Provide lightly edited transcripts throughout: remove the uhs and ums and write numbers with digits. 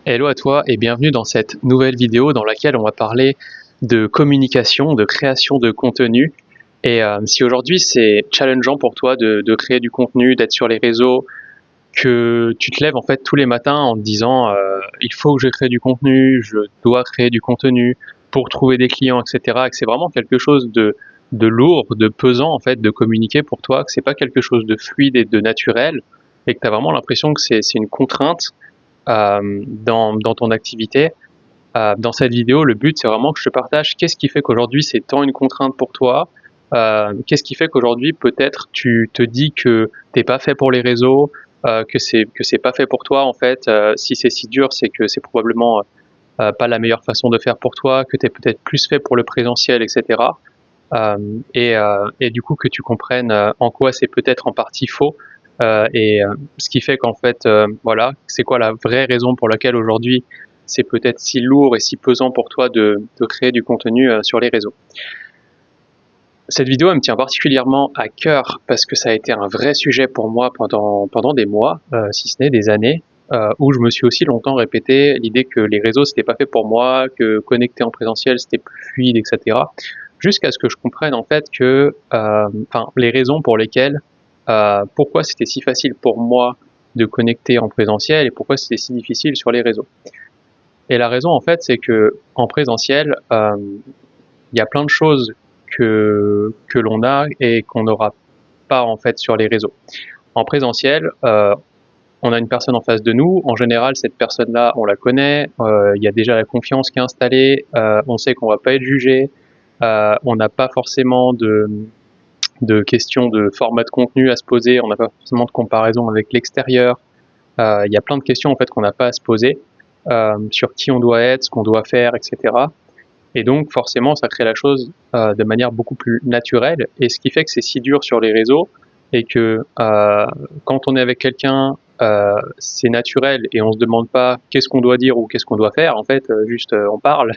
Hello à toi et bienvenue dans cette nouvelle vidéo dans laquelle on va parler de communication, de création de contenu. Et si aujourd'hui c'est challengeant pour toi de créer du contenu, d'être sur les réseaux, que tu te lèves en fait tous les matins en te disant il faut que je crée du contenu, je dois créer du contenu pour trouver des clients, etc. Et que c'est vraiment quelque chose de lourd, de pesant en fait de communiquer pour toi, que c'est pas quelque chose de fluide et de naturel, et que tu as vraiment l'impression que c'est une contrainte dans ton activité. Dans cette vidéo, le but, c'est vraiment que je te partage qu'est-ce qui fait qu'aujourd'hui, c'est tant une contrainte pour toi, qu'est-ce qui fait qu'aujourd'hui, peut-être, tu te dis que t'es pas fait pour les réseaux, que c'est pas fait pour toi, en fait. Si c'est si dur, c'est que c'est probablement pas la meilleure façon de faire pour toi, que tu es peut-être plus fait pour le présentiel, etc. Et du coup, que tu comprennes en quoi c'est peut-être en partie faux, ce qui fait qu'en fait, voilà, c'est quoi la vraie raison pour laquelle aujourd'hui c'est peut-être si lourd et si pesant pour toi de créer du contenu sur les réseaux. Cette vidéo, elle me tient particulièrement à cœur parce que ça a été un vrai sujet pour moi pendant des mois, si ce n'est des années, où je me suis aussi longtemps répété l'idée que les réseaux c'était pas fait pour moi, que connecter en présentiel c'était plus fluide, etc. Jusqu'à ce que je comprenne en fait que, les raisons pour lesquelles, pourquoi c'était si facile pour moi de connecter en présentiel et pourquoi c'était si difficile sur les réseaux. Et la raison en fait, c'est que en présentiel, il y a plein de choses que l'on a et qu'on n'aura pas en fait sur les réseaux. En présentiel, on a une personne en face de nous. En général, cette personne-là, on la connaît. Il y a déjà la confiance qui est installée. On sait qu'on va pas être jugé. On n'a pas forcément de questions de format de contenu à se poser. On n'a pas forcément de comparaison avec l'extérieur. Il y a plein de questions en fait qu'on n'a pas à se poser sur qui on doit être, ce qu'on doit faire, etc. Et donc forcément, ça crée la chose de manière beaucoup plus naturelle. Et ce qui fait que c'est si dur sur les réseaux, et que quand on est avec quelqu'un, c'est naturel et on se demande pas qu'est-ce qu'on doit dire ou qu'est-ce qu'on doit faire. En fait, juste on parle.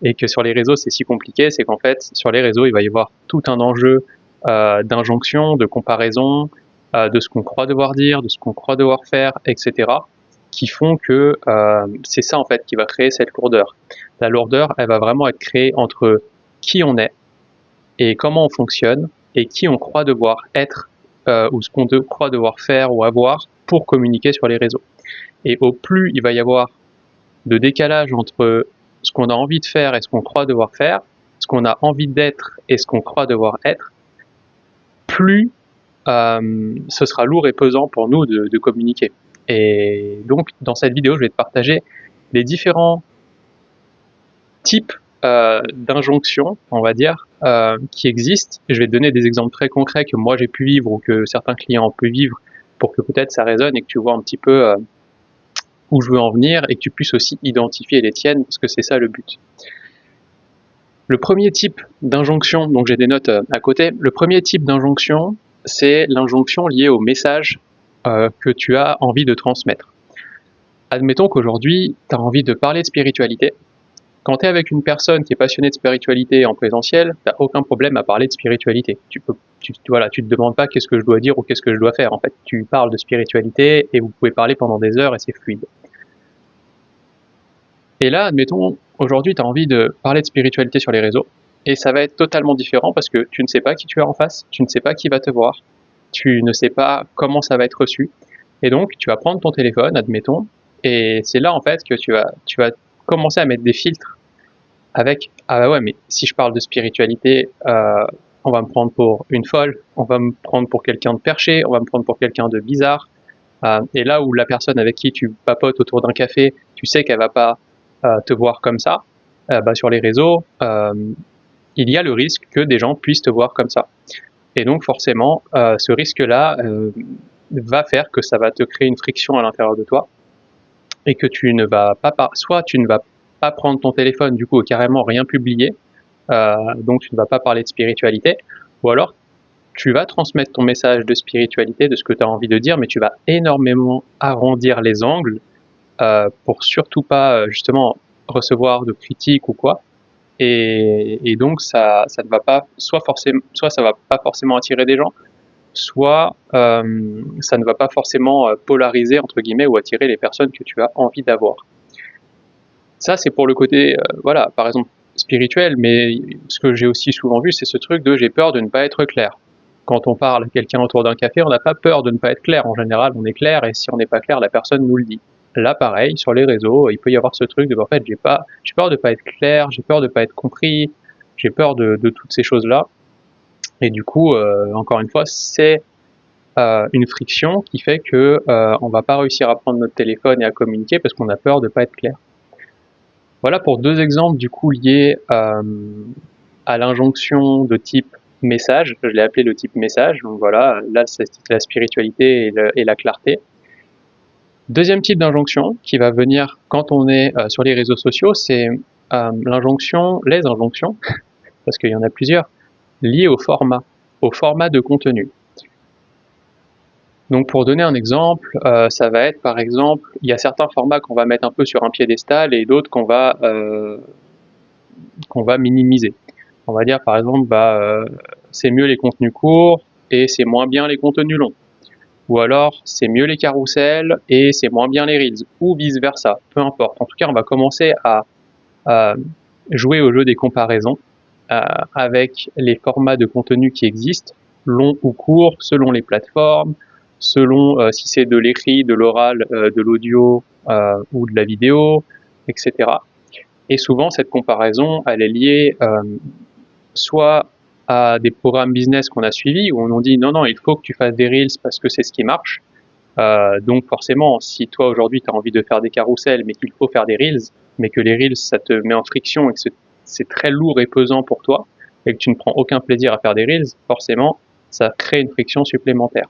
Et que sur les réseaux, c'est si compliqué, c'est qu'en fait, sur les réseaux, il va y avoir tout un enjeu d'injonction, de comparaison, de ce qu'on croit devoir dire, de ce qu'on croit devoir faire, etc., qui font que c'est ça en fait qui va créer cette lourdeur. La lourdeur, elle va vraiment être créée entre qui on est et comment on fonctionne et qui on croit devoir être ou ce qu'on croit devoir faire ou avoir pour communiquer sur les réseaux. Et au plus il va y avoir de décalage entre ce qu'on a envie de faire et ce qu'on croit devoir faire, ce qu'on a envie d'être et ce qu'on croit devoir être, plus ce sera lourd et pesant pour nous de communiquer. Et donc, dans cette vidéo, je vais te partager les différents types d'injonctions, on va dire, qui existent. Je vais te donner des exemples très concrets que moi j'ai pu vivre ou que certains clients ont pu vivre pour que peut-être ça résonne et que tu vois un petit peu où je veux en venir et que tu puisses aussi identifier les tiennes parce que c'est ça le but. Le premier type d'injonction, donc j'ai des notes à côté, le premier type d'injonction, c'est l'injonction liée au message que tu as envie de transmettre. Admettons qu'aujourd'hui, tu as envie de parler de spiritualité. Quand tu es avec une personne qui est passionnée de spiritualité en présentiel, tu n'as aucun problème à parler de spiritualité. Tu te demandes pas qu'est-ce que je dois dire ou qu'est-ce que je dois faire. En fait, tu parles de spiritualité et vous pouvez parler pendant des heures et c'est fluide. Et là, admettons, aujourd'hui, tu as envie de parler de spiritualité sur les réseaux et ça va être totalement différent parce que tu ne sais pas qui tu as en face, tu ne sais pas qui va te voir, tu ne sais pas comment ça va être reçu. Et donc, tu vas prendre ton téléphone, admettons, et c'est là, en fait, que tu vas commencer à mettre des filtres avec ah bah ouais, mais si je parle de spiritualité, on va me prendre pour une folle, on va me prendre pour quelqu'un de perché, on va me prendre pour quelqu'un de bizarre. Et là où la personne avec qui tu papotes autour d'un café, tu sais qu'elle va pas te voir comme ça, sur les réseaux, il y a le risque que des gens puissent te voir comme ça. Et donc forcément, ce risque-là va faire que ça va te créer une friction à l'intérieur de toi et que tu ne vas pas, soit tu ne vas pas prendre ton téléphone du coup et carrément rien publier, donc tu ne vas pas parler de spiritualité, ou alors tu vas transmettre ton message de spiritualité, de ce que tu as envie de dire, mais tu vas énormément arrondir les angles pour surtout pas justement recevoir de critiques ou quoi. Et donc ça ne va pas, soit ça va pas forcément attirer des gens, soit ça ne va pas forcément polariser entre guillemets ou attirer les personnes que tu as envie d'avoir. Ça, c'est pour le côté, voilà, par exemple, spirituel, mais ce que j'ai aussi souvent vu, c'est ce truc de j'ai peur de ne pas être clair. Quand on parle à quelqu'un autour d'un café, on n'a pas peur de ne pas être clair. En général, on est clair, et si on n'est pas clair, la personne nous le dit. Là, pareil, sur les réseaux, il peut y avoir ce truc de, en fait, j'ai peur de pas être clair, j'ai peur de pas être compris, j'ai peur de toutes ces choses-là. Et du coup, encore une fois, c'est une friction qui fait que on va pas réussir à prendre notre téléphone et à communiquer parce qu'on a peur de pas être clair. Voilà pour deux exemples du coup liés à l'injonction de type message. Je l'ai appelé le type message. Donc voilà, là c'est la spiritualité et la clarté. Deuxième type d'injonction qui va venir quand on est sur les réseaux sociaux, c'est les injonctions, parce qu'il y en a plusieurs, liées au format de contenu. Donc pour donner un exemple, ça va être par exemple, il y a certains formats qu'on va mettre un peu sur un piédestal et d'autres qu'on va minimiser. On va dire par exemple, c'est mieux les contenus courts et c'est moins bien les contenus longs. Ou alors, c'est mieux les carousels et c'est moins bien les reels, ou vice versa, peu importe. En tout cas, on va commencer à jouer au jeu des comparaisons avec les formats de contenu qui existent, longs ou courts, selon les plateformes, selon si c'est de l'écrit, de l'oral, de l'audio ou de la vidéo, etc. Et souvent, cette comparaison, elle est liée soit à des programmes business qu'on a suivis, où on nous dit non, non, il faut que tu fasses des reels parce que c'est ce qui marche. Donc forcément, si toi aujourd'hui tu as envie de faire des carousels, mais qu'il faut faire des reels, mais que les reels ça te met en friction et que c'est très lourd et pesant pour toi, et que tu ne prends aucun plaisir à faire des reels, forcément, ça crée une friction supplémentaire.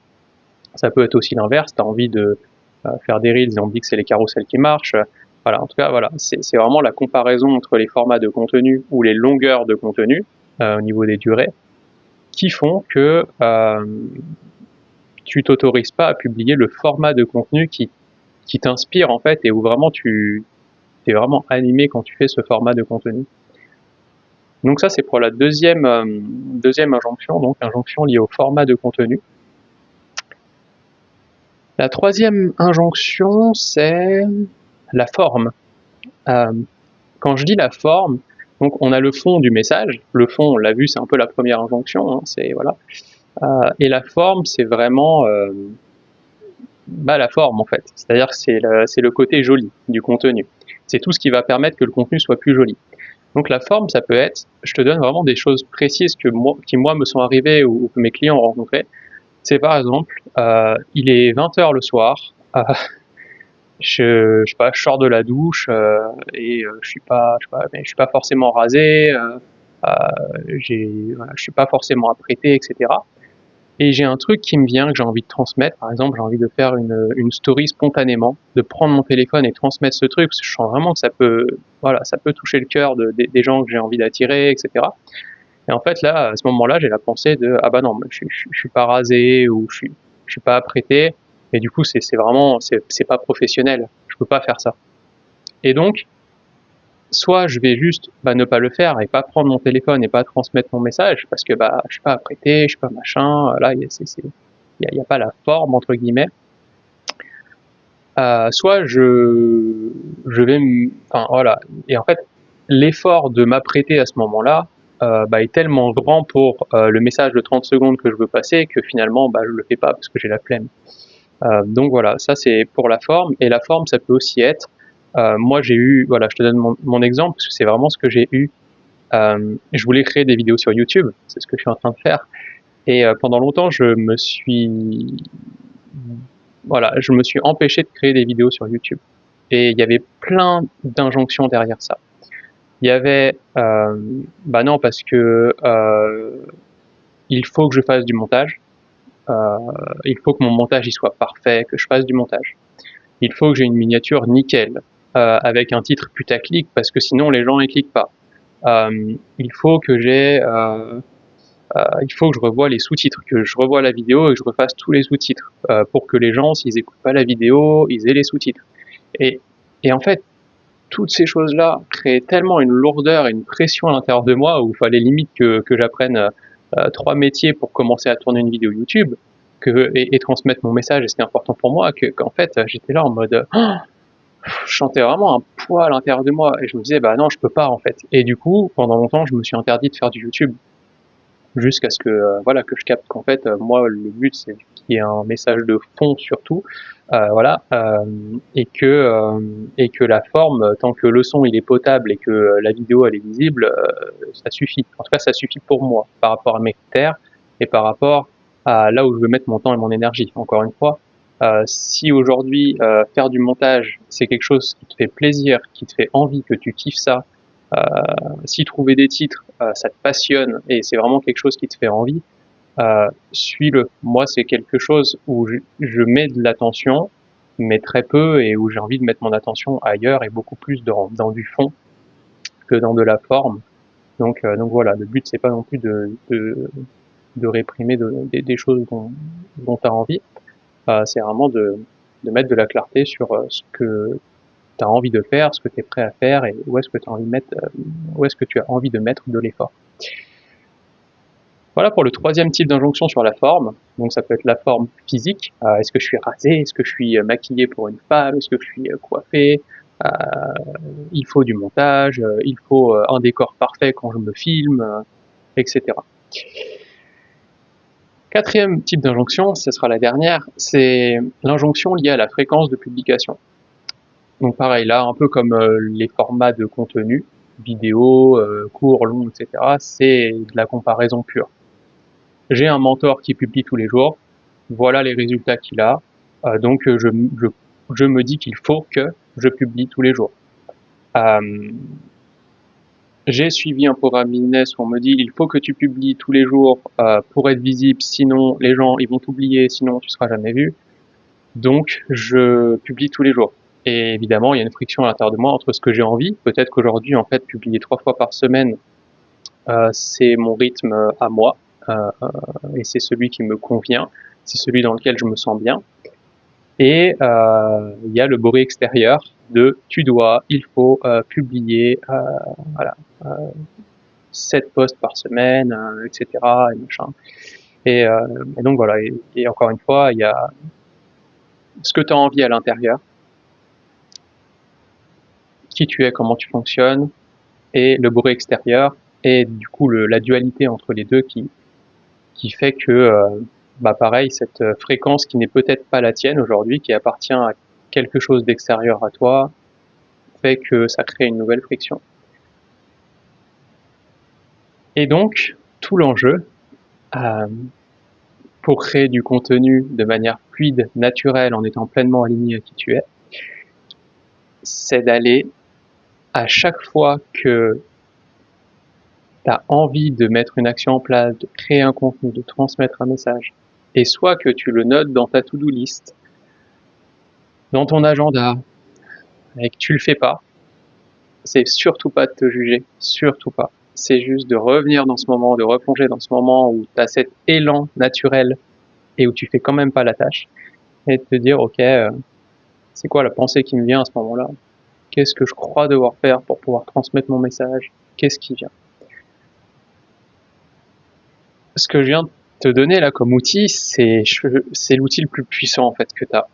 Ça peut être aussi l'inverse, tu as envie de faire des reels et on te dit que c'est les carousels qui marchent. Voilà, en tout cas, voilà, c'est vraiment la comparaison entre les formats de contenu ou les longueurs de contenu au niveau des durées qui font que tu t'autorises pas à publier le format de contenu qui t'inspire en fait et où vraiment tu es vraiment animé quand tu fais ce format de contenu. Donc ça c'est pour la deuxième injonction, donc injonction liée au format de contenu. La troisième injonction c'est la forme. Quand je dis la forme, donc on a le fond du message. Le fond, on l'a vu, c'est un peu la première injonction. Hein, c'est voilà. Et la forme, c'est vraiment la forme en fait. C'est-à-dire que c'est le côté joli du contenu. C'est tout ce qui va permettre que le contenu soit plus joli. Donc la forme, ça peut être, je te donne vraiment des choses précises qui moi me sont arrivées ou que mes clients ont rencontrées. C'est par exemple, il est 20h le soir, je sais pas, je sors de la douche et je suis pas forcément rasé, je suis pas forcément apprêté, etc. Et j'ai un truc qui me vient, que j'ai envie de transmettre. Par exemple, j'ai envie de faire une story spontanément, de prendre mon téléphone et transmettre ce truc, parce que je sens vraiment que ça peut toucher le cœur des gens que j'ai envie d'attirer, etc. Et en fait, là, à ce moment-là, j'ai la pensée de, ah bah non, je suis pas rasé, ou je suis pas apprêté, et du coup, c'est vraiment, c'est pas professionnel. Je peux pas faire ça. Et donc, soit je vais juste ne pas le faire et pas prendre mon téléphone et pas transmettre mon message parce que je suis pas apprêté, je suis pas machin, là il y a pas la forme entre guillemets. Soit je vais enfin voilà, et en fait l'effort de m'apprêter à ce moment-là est tellement grand pour le message de 30 secondes que je veux passer que finalement je le fais pas parce que j'ai la flemme. Donc voilà, ça c'est pour la forme, et la forme ça peut aussi être moi j'ai eu, voilà, je te donne mon exemple parce que c'est vraiment ce que j'ai eu. Je voulais créer des vidéos sur YouTube, c'est ce que je suis en train de faire, et pendant longtemps je me suis empêché de créer des vidéos sur YouTube, et il y avait plein d'injonctions derrière ça. Il y avait non parce que il faut que je fasse du montage, il faut que mon montage il soit parfait, que je fasse du montage. Il faut que j'ai une miniature nickel, avec un titre putaclic parce que sinon les gens ne cliquent pas. Il faut que je revoie les sous-titres, que je revoie la vidéo et que je refasse tous les sous-titres pour que les gens, s'ils écoutent pas la vidéo, ils aient les sous-titres. Et en fait, toutes ces choses-là créaient tellement une lourdeur et une pression à l'intérieur de moi où il fallait limite que j'apprenne 3 métiers pour commencer à tourner une vidéo YouTube et transmettre mon message, et c'était important pour moi, qu'en fait j'étais là en mode je sentais vraiment un poids à l'intérieur de moi et je me disais bah non, je peux pas en fait. Et du coup, pendant longtemps, je me suis interdit de faire du YouTube jusqu'à ce que voilà que je capte qu'en fait moi le but c'est qu'il y ait un message de fond surtout voilà et que la forme tant que le son il est potable et que la vidéo elle est visible ça suffit. En tout cas ça suffit pour moi par rapport à mes critères et par rapport à là où je veux mettre mon temps et mon énergie. Encore une fois, si aujourd'hui faire du montage c'est quelque chose qui te fait plaisir, qui te fait envie, que tu kiffes ça, euh, si trouver des titres, ça te passionne et c'est vraiment quelque chose qui te fait envie, suis-le. Moi, c'est quelque chose où je mets de l'attention, mais très peu, et où j'ai envie de mettre mon attention ailleurs et beaucoup plus dans du fond que dans de la forme. Donc voilà, le but c'est pas non plus de réprimer des choses dont tu as envie, c'est vraiment de mettre de la clarté sur ce que tu as envie de faire, ce que tu es prêt à faire et où est-ce que tu as envie de mettre, où est-ce que tu as envie de mettre de l'effort. Voilà pour le troisième type d'injonction sur la forme. Donc ça peut être la forme physique. Est-ce que je suis rasé? Est-ce que je suis maquillé pour une femme? Est-ce que je suis coiffé? Euh, il faut du montage, il faut un décor parfait quand je me filme, etc. Quatrième type d'injonction, ce sera la dernière, c'est l'injonction liée à la fréquence de publication. Donc pareil, là, un peu comme les formats de contenu, vidéo, court, long, etc., c'est de la comparaison pure. J'ai un mentor qui publie tous les jours, voilà les résultats qu'il a, donc je me dis qu'il faut que je publie tous les jours. J'ai suivi un programme business où on me dit il faut que tu publies tous les jours pour être visible, sinon les gens ils vont t'oublier, sinon tu seras jamais vu. Donc je publie tous les jours. Et évidemment, il y a une friction à l'intérieur de moi entre ce que j'ai envie. Peut-être qu'aujourd'hui, en fait, publier 3 fois par semaine, c'est mon rythme à moi, et c'est celui qui me convient, c'est celui dans lequel je me sens bien. Et il y a le bruit extérieur de tu dois, il faut publier, voilà, 7 posts par semaine, etc. Et machin. Et donc voilà. Et encore une fois, il y a ce que tu as envie à l'intérieur, qui tu es, comment tu fonctionnes, et le bruit extérieur, et du coup la dualité entre les deux qui fait que, bah pareil, cette fréquence qui n'est peut-être pas la tienne aujourd'hui, qui appartient à quelque chose d'extérieur à toi, fait que ça crée une nouvelle friction. Et donc, tout l'enjeu, euh, pour créer du contenu de manière fluide, naturelle, en étant pleinement aligné à qui tu es, c'est d'aller à chaque fois que tu as envie de mettre une action en place, de créer un contenu, de transmettre un message, et soit que tu le notes dans ta to-do list, dans ton agenda, et que tu le fais pas, c'est surtout pas de te juger, surtout pas. C'est juste de revenir dans ce moment, de replonger dans ce moment où tu as cet élan naturel et où tu fais quand même pas la tâche, et de te dire, ok, c'est quoi la pensée qui me vient à ce moment-là? Qu'est-ce que je crois devoir faire pour pouvoir transmettre mon message? Qu'est-ce qui vient? Ce que je viens de te donner là comme outil, c'est l'outil le plus puissant en fait que tu as.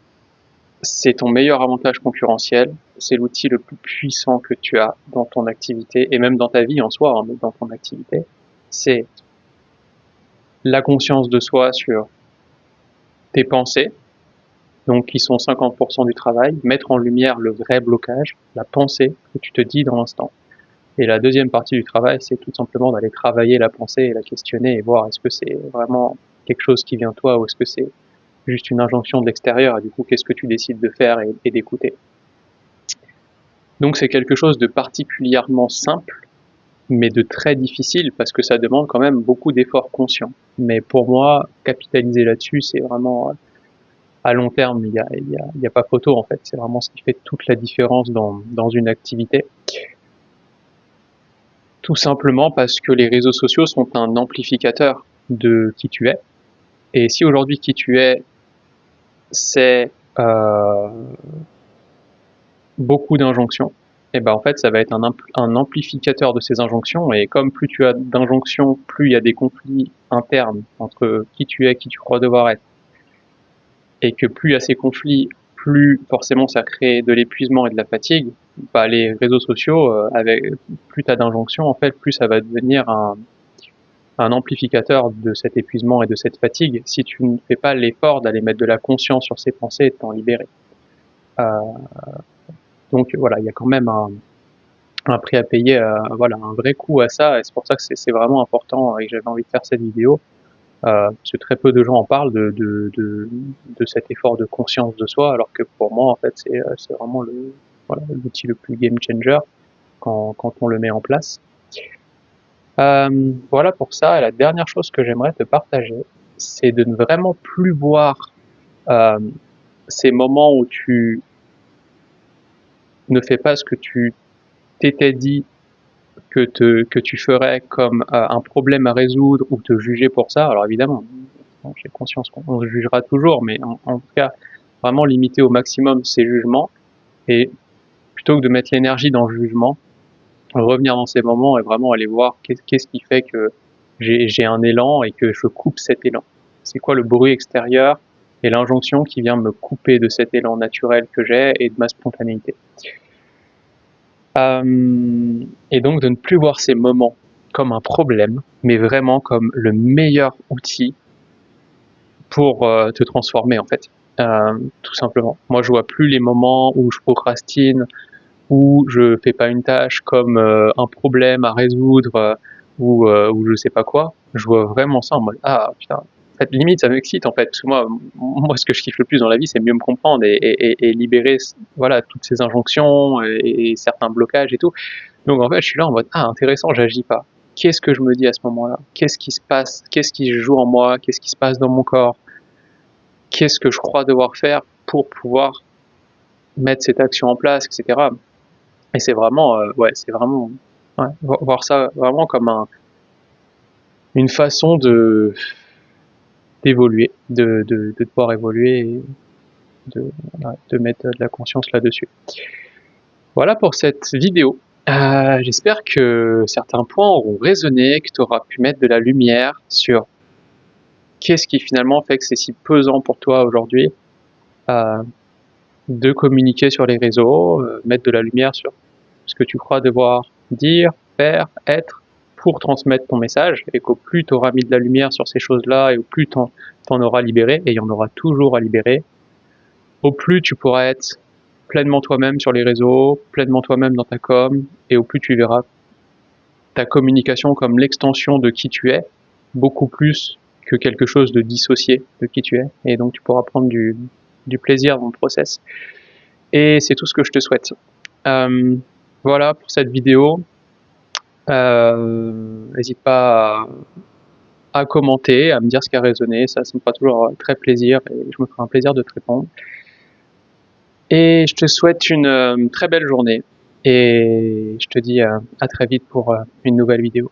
C'est ton meilleur avantage concurrentiel, c'est l'outil le plus puissant que tu as dans ton activité et même dans ta vie en soi, hein, mais dans ton activité. C'est la conscience de soi sur tes pensées, donc qui sont 50% du travail, mettre en lumière le vrai blocage, la pensée que tu te dis dans l'instant. Et la deuxième partie du travail, c'est tout simplement d'aller travailler la pensée et la questionner et voir est-ce que c'est vraiment quelque chose qui vient de toi ou est-ce que c'est juste une injonction de l'extérieur et du coup qu'est-ce que tu décides de faire et d'écouter. Donc c'est quelque chose de particulièrement simple mais de très difficile parce que ça demande quand même beaucoup d'efforts conscients. Mais pour moi, capitaliser là-dessus, c'est vraiment à long terme, il y a pas photo en fait. C'est vraiment ce qui fait toute la différence dans une activité. Tout simplement parce que les réseaux sociaux sont un amplificateur de qui tu es. Et si aujourd'hui qui tu es, c'est beaucoup d'injonctions, et ben en fait ça va être un amplificateur de ces injonctions. Et comme plus tu as d'injonctions, plus il y a des conflits internes entre qui tu es, qui tu crois devoir être. Et que plus il y a ces conflits, plus forcément ça crée de l'épuisement et de la fatigue. les réseaux sociaux, plus tu as d'injonctions, en fait, plus ça va devenir un amplificateur de cet épuisement et de cette fatigue si tu ne fais pas l'effort d'aller mettre de la conscience sur ces pensées et de t'en libérer. Donc voilà, il y a quand même un prix à payer, un vrai coût à ça, et c'est pour ça que c'est vraiment important et que j'avais envie de faire cette vidéo, parce que très peu de gens en parlent de cet effort de conscience de soi, alors que pour moi, en fait, c'est vraiment l'outil le plus game changer quand on le met en place. Voilà pour ça. Et la dernière chose que j'aimerais te partager, c'est de ne vraiment plus voir ces moments où tu ne fais pas ce que tu t'étais dit que tu ferais comme un problème à résoudre ou te juger pour ça. Alors évidemment, j'ai conscience qu'on se jugera toujours, mais en tout cas, vraiment limiter au maximum ces jugements, et plutôt que de mettre l'énergie dans le jugement, revenir dans ces moments et vraiment aller voir qu'est-ce qui fait que j'ai un élan et que je coupe cet élan. C'est quoi le bruit extérieur et l'injonction qui vient me couper de cet élan naturel que j'ai et de ma spontanéité. Et donc de ne plus voir ces moments comme un problème, mais vraiment comme le meilleur outil pour te transformer, en fait. Tout simplement. Moi, je vois plus les moments où je procrastine, où je fais pas une tâche comme un problème à résoudre, ou je sais pas quoi. Je vois vraiment ça en mode ah putain. En fait, limite ça m'excite, en fait, parce que moi ce que je kiffe le plus dans la vie, c'est mieux me comprendre et libérer voilà toutes ces injonctions et certains blocages et tout. Donc en fait, je suis là en mode ah intéressant, j'agis pas. Qu'est-ce que je me dis à ce moment-là? Qu'est-ce qui se passe? Qu'est-ce qui joue en moi? Qu'est-ce qui se passe dans mon corps? Qu'est-ce que je crois devoir faire pour pouvoir mettre cette action en place, etc. Et c'est vraiment, voir ça vraiment comme une façon d'évoluer, de pouvoir évoluer et de mettre de la conscience là-dessus. Voilà pour cette vidéo. J'espère que certains points auront résonné, que tu auras pu mettre de la lumière sur qu'est-ce qui finalement fait que c'est si pesant pour toi aujourd'hui de communiquer sur les réseaux, mettre de la lumière sur ce que tu crois devoir dire, faire, être pour transmettre ton message, et qu'au plus tu auras mis de la lumière sur ces choses-là et au plus t'en auras libéré, et il y en aura toujours à libérer, au plus tu pourras être pleinement toi-même sur les réseaux, pleinement toi-même dans ta com, et au plus tu verras ta communication comme l'extension de qui tu es, beaucoup plus que quelque chose de dissocié de qui tu es, et donc tu pourras prendre du plaisir dans le process. Et c'est tout ce que je te souhaite. Voilà pour cette vidéo. N'hésite pas à commenter, à me dire ce qui a résonné, ça me fera toujours très plaisir et je me ferai un plaisir de te répondre. Et je te souhaite une très belle journée et je te dis à très vite pour une nouvelle vidéo.